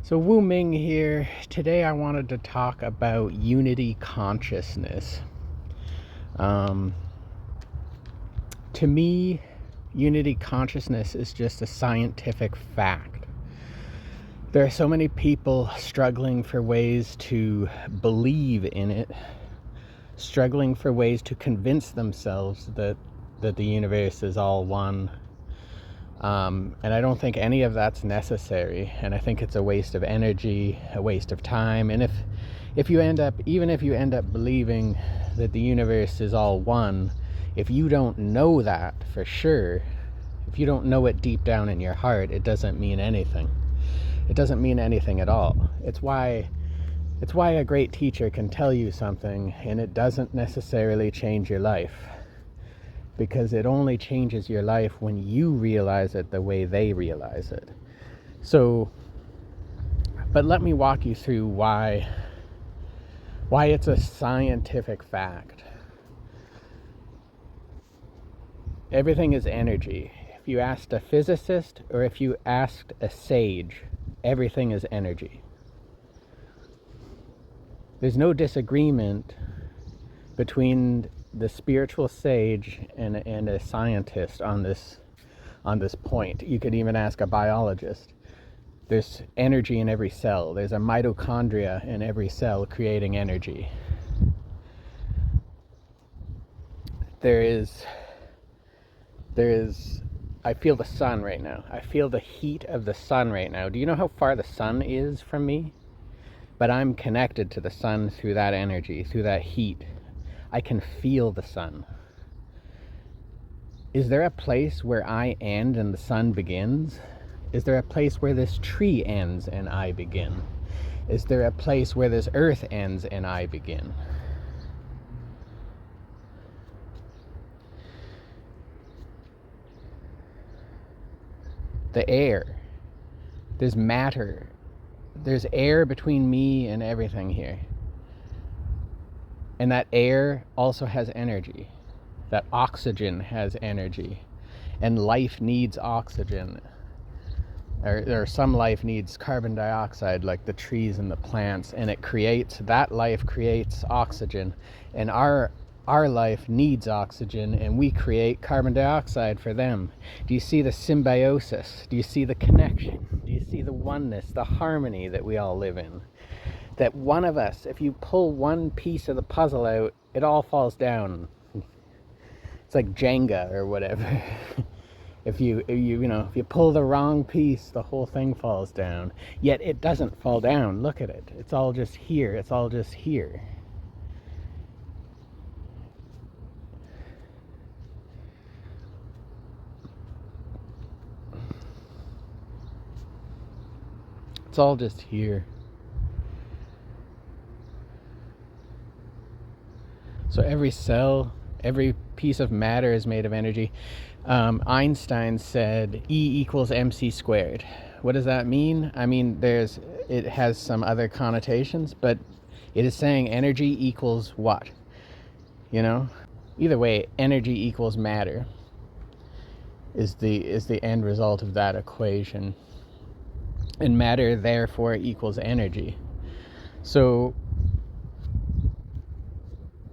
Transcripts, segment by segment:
So Wu Ming here. Today I wanted to talk about unity consciousness. Um, to me, unity consciousness is just a scientific fact. There are so many people struggling for ways to believe in it, struggling for ways to convince themselves that the universe is all one. And I don't think any of that's necessary, and I think it's a waste of energy, a waste of time. And if you end up believing that the universe is all one, if you don't know that for sure, if you don't know it deep down in your heart, it doesn't mean anything. It doesn't mean anything at all. It's why a great teacher can tell you something and it doesn't necessarily change your life. Because it only changes your life when you realize it the way they realize it. So, but let me walk you through why it's a scientific fact. Everything is energy. If you asked a physicist or if you asked a sage, everything is energy. There's no disagreement between the spiritual sage and a scientist on this point. You could even ask a biologist. There's energy in every cell. There's a mitochondria in every cell creating energy. There is I feel the sun right now. I feel the heat of the sun right now. Do you know how far the sun is from me? But I'm connected to the sun through that energy, through that heat. I can feel the sun. Is there a place where I end and the sun begins? Is there a place where this tree ends and I begin? Is there a place where this earth ends and I begin? The air. There's matter. There's air between me and everything here. And that air also has energy. That oxygen has energy. And life needs oxygen. Or some life needs carbon dioxide, like the trees and the plants. And that life creates oxygen. And our life needs oxygen, and we create carbon dioxide for them. Do you see the symbiosis? Do you see the connection? Do you see the oneness, the harmony that we all live in? That one of us, if you pull one piece of the puzzle out, it all falls down. It's like Jenga or whatever. If you pull the wrong piece, the whole thing falls down. Yet it doesn't fall down. Look at it. It's all just here. It's all just here. It's all just here. So every cell, every piece of matter is made of energy. Einstein said E equals mc squared. What does that mean? I mean, it has some other connotations, but it is saying energy equals what? Either way, energy equals matter is the end result of that equation. And matter therefore equals energy. So,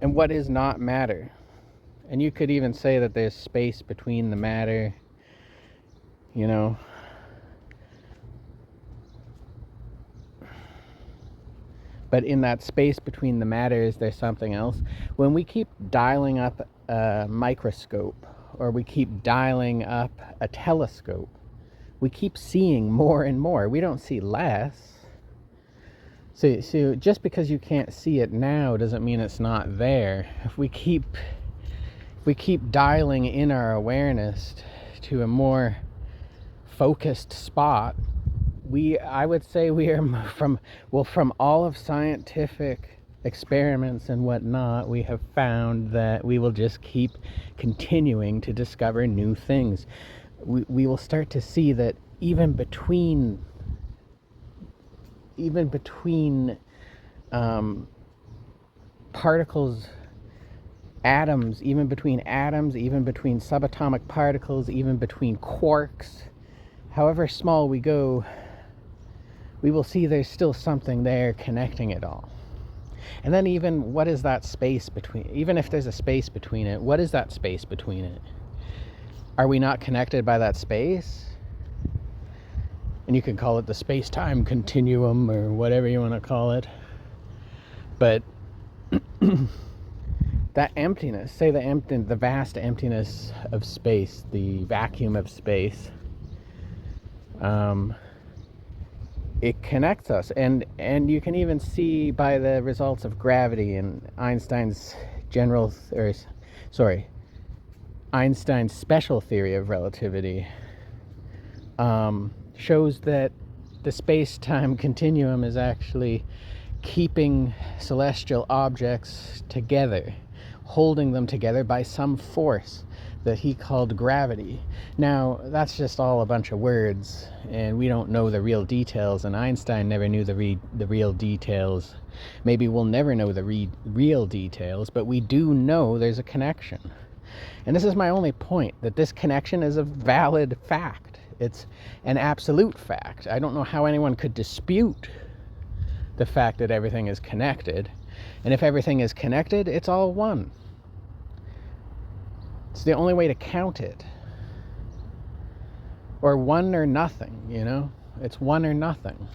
and what is not matter? And you could even say that there's space between the matter, But in that space between the matter, is there something else? When we keep dialing up a microscope, or we keep dialing up a telescope, we keep seeing more and more. We don't see less. So just because you can't see it now doesn't mean it's not there. If we keep dialing in our awareness to a more focused spot, I would say we are from all of scientific experiments and whatnot, we have found that we will just keep continuing to discover new things. We will start to see that even between particles, atoms, even between subatomic particles, even between quarks, however small we go, we will see there's still something there connecting it all. And then even what is that space between, even if there's a space between it, what is that space between it? Are we not connected by that space? And you can call it the space-time continuum or whatever you want to call it. But that emptiness, say the vast emptiness of space, the vacuum of space, it connects us, and you can even see by the results of gravity and Einstein's Einstein's special theory of relativity shows that the space-time continuum is actually keeping celestial objects together, holding them together by some force that he called gravity. Now, that's just all a bunch of words, and we don't know the real details, and Einstein never knew the real details. Maybe we'll never know the real details, but we do know there's a connection. And this is my only point, that this connection is a valid fact. It's an absolute fact. I don't know how anyone could dispute the fact that everything is connected. And if everything is connected, it's all one. It's the only way to count it. Or one or nothing, you know? It's one or nothing.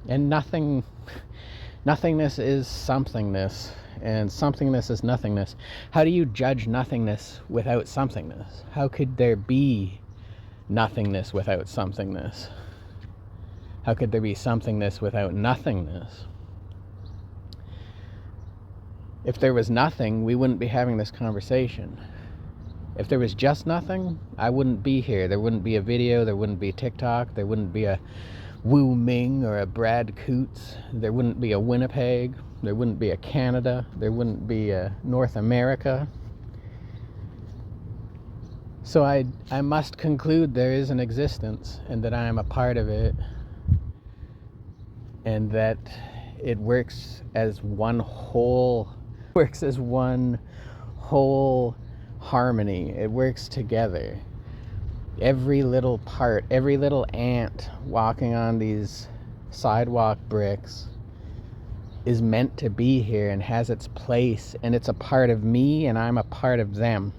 And nothingness is somethingness, and somethingness is nothingness. How do you judge nothingness without somethingness? How could there be nothingness without somethingness? How could there be somethingness without nothingness? If there was nothing, we wouldn't be having this conversation. If there was just nothing, I wouldn't be here. There wouldn't be a video, there wouldn't be TikTok, there wouldn't be a Wu Ming or a Brad Coots, there wouldn't be a Winnipeg, there wouldn't be a Canada, there wouldn't be a North America. So I must conclude there is an existence, and that I am a part of it, and that it works as one whole harmony. It works together. Every little part, every little ant walking on these sidewalk bricks is meant to be here and has its place, and it's a part of me and I'm a part of them.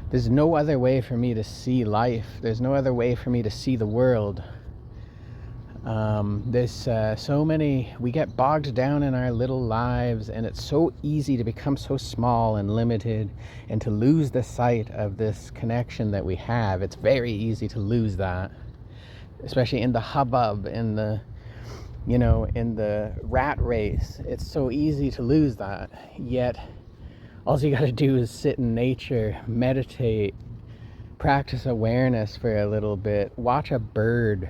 There's no other way for me to see life. There's no other way for me to see the world. We get bogged down in our little lives, and it's so easy to become so small and limited and to lose the sight of this connection that we have. It's very easy to lose that, especially in the hubbub, in the rat race. It's so easy to lose that. Yet all you got to do is sit in nature, meditate, practice awareness for a little bit, watch a bird,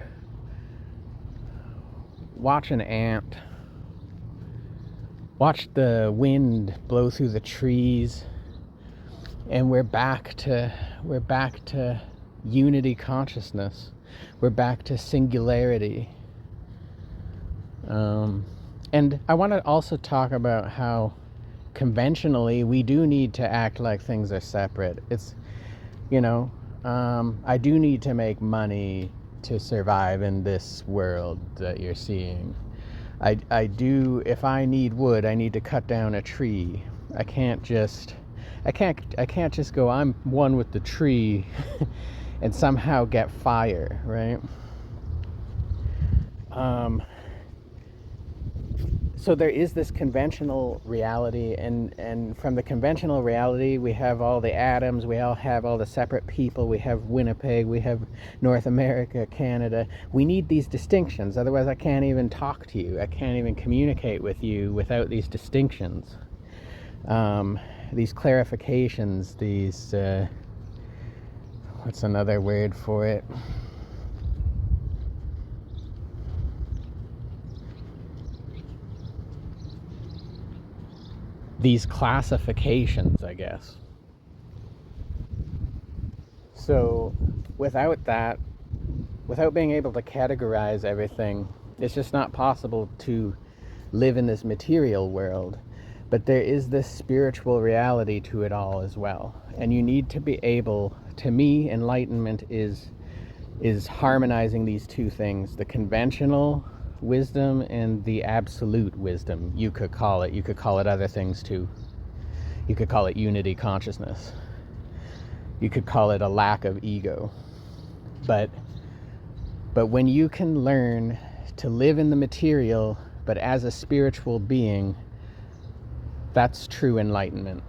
watch an ant, watch the wind blow through the trees, and we're back to unity consciousness. We're back to singularity. And I want to also talk about how conventionally we do need to act like things are separate. It's, I do need to make money to survive in this world that you're seeing. I do, if I need wood, I need to cut down a tree. I can't just go, I'm one with the tree and somehow get fire, right? So there is this conventional reality, and from the conventional reality we have all the atoms, we all have all the separate people, we have Winnipeg, we have North America, Canada. We need these distinctions, otherwise I can't even talk to you, I can't even communicate with you without these distinctions, these clarifications, these what's another word for it? These classifications, I guess. So without that, without being able to categorize everything, it's just not possible to live in this material world. But there is this spiritual reality to it all as well. And you need to be able, to me, enlightenment is is harmonizing these two things, the conventional wisdom and the absolute wisdom. You could call it other things too. You could call it unity consciousness. You could call it a lack of ego. But when you can learn to live in the material, but as a spiritual being, that's true enlightenment.